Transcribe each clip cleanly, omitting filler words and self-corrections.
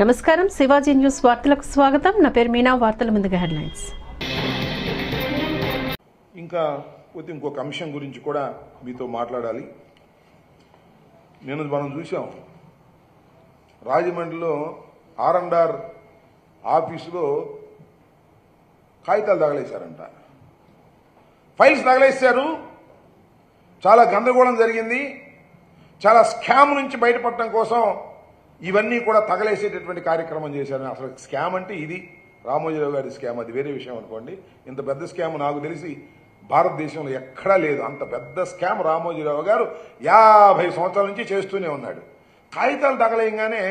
నమస్కారం, శివాజీ న్యూస్ వార్తలకు స్వాగతం. నా పేరు మీనా. వార్తల ముందుగా హెడ్లైన్స్. ఇంకా ఇంకొక అంశం గురించి కూడా మీతో మాట్లాడాలి. మనం చూసాం, రాజమండ్రిలో R&R ఆఫీసులో కాగితాలు తగలేశారంట, ఫైల్స్ తగలేశారు. చాలా గందరగోళం జరిగింది. చాలా స్కామ్ నుంచి బయటపడటం కోసం ఇవన్నీ కూడా తగలేసేటటువంటి కార్యక్రమం చేశారు. అసలు స్కామ్ అంటే ఇది రామోజీరావు గారి స్కామ్, అది వేరే విషయం అనుకోండి. ఇంత పెద్ద స్కామ్ నాకు తెలిసి భారతదేశంలో ఎక్కడా లేదు. అంత పెద్ద స్కామ్ రామోజీరావు గారు 50 సంవత్సరాల నుంచి చేస్తూనే ఉన్నాడు. కాగితాలు తగలేయంగానే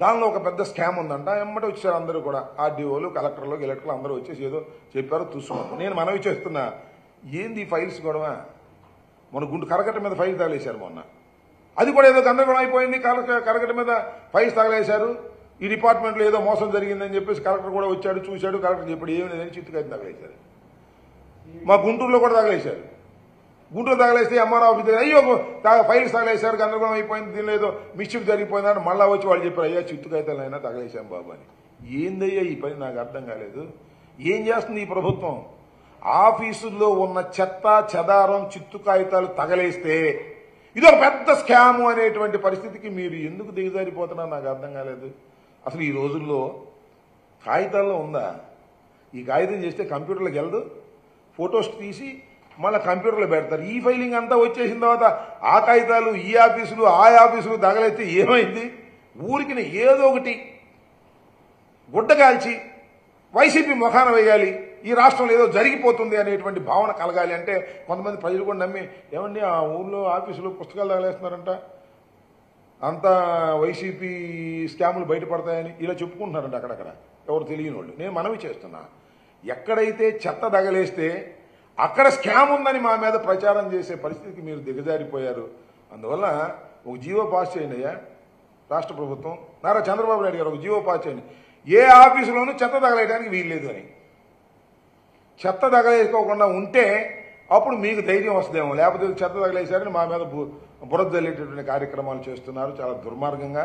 దానిలో ఒక పెద్ద స్కామ్ ఉందంట. ఎమ్మటి వచ్చారు అందరూ కూడా, ఆర్డీఓలు, కలెక్టర్లు, ఎలక్టర్లు అందరూ వచ్చేసి ఏదో చెప్పారు, చూసుకున్నాను. నేను మనవి చేస్తున్నా, ఏంది ఫైల్స్ గొడవ? మన గుండు కరకట్ట మీద ఫైల్ తగలేశారు మొన్న, అది కూడా ఏదో గందరగోళం అయిపోయింది. కరకట్ట మీద ఫైల్స్ తగలేశారు. ఈ డిపార్ట్మెంట్లో ఏదో మోసం జరిగిందని చెప్పేసి కలెక్టర్ కూడా వచ్చాడు, చూశాడు. కలెక్టర్ చెప్పాడు ఏమి లేదని చిత్తుకాయలు తగలేశారు. మా గుంటూరులో కూడా తగలేశారు. గుంటూరు తగలేస్తే ఎంఆర్ఓ ఆఫీస్ అయ్యో ఫైల్స్ తగలేశారు, గందరగోళం అయిపోయింది, దీనిలో ఏదో మిస్చిఫ్ జరిగిపోయిందని మళ్ళా వచ్చి వాళ్ళు చెప్పారు, అయ్యా చిత్తుకాయతాలు అయినా తగలేశాం బాబు అని. ఏందయ్యా ఈ పని? నాకు అర్థం కాలేదు. ఏం చేస్తుంది ఈ ప్రభుత్వం? ఆఫీసుల్లో ఉన్న చెత్త చెదారం చిత్తు కాగితాలు తగలేస్తే ఇది ఒక పెద్ద స్కాము అనేటువంటి పరిస్థితికి మీరు ఎందుకు దిగజారిపోతున్నారు? నాకు అర్థం కాలేదు. అసలు ఈ రోజుల్లో కాగితాల్లో ఉందా? ఈ కాగితం చేస్తే కంప్యూటర్లోకి వెళ్ళదు, ఫొటోస్ తీసి మళ్ళీ కంప్యూటర్లో పెడతారు. ఈ ఫైలింగ్ అంతా వచ్చేసిన తర్వాత ఆ కాగితాలు ఈ ఆఫీసులు ఆ ఆఫీసులు తగలేస్తే ఏమైంది? ఊరికి ఏదో ఒకటి గుడ్డ కాల్చి వైసీపీ ముఖాన వేయాలి, ఈ రాష్ట్రంలో ఏదో జరిగిపోతుంది అనేటువంటి భావన కలగాలి అంటే కొంతమంది ప్రజలు కూడా నమ్మి, ఏమండి ఆ ఊళ్ళో ఆఫీసులో పుస్తకాలు తగలేస్తున్నారంట, అంతా వైసీపీ స్కాములు బయటపడతాయని ఇలా చెప్పుకుంటున్నారంట అక్కడక్కడ, ఎవరు తెలియని వాళ్ళు. నేను మనవి చేస్తున్నా, ఎక్కడైతే చెత్త తగలేస్తే అక్కడ స్కామ్ ఉందని మా మీద ప్రచారం చేసే పరిస్థితికి మీరు దిగజారిపోయారు. అందువల్ల ఒక జీవో పాస్ చేయండి అయ్యా రాష్ట్ర ప్రభుత్వం. నారా చంద్రబాబు నాయుడు గారు ఒక జీవో పాస్ చేయండి, ఏ ఆఫీసులోనూ చెత్త తగలేయడానికి వీల్లేదు అని. చెత్త తగలేసుకోకుండా ఉంటే అప్పుడు మీకు ధైర్యం వస్తుందేమో. లేకపోతే చెత్త తగలేశారని మా మీద బురద జల్లేటటువంటి కార్యక్రమాలు చేస్తున్నారు, చాలా దుర్మార్గంగా.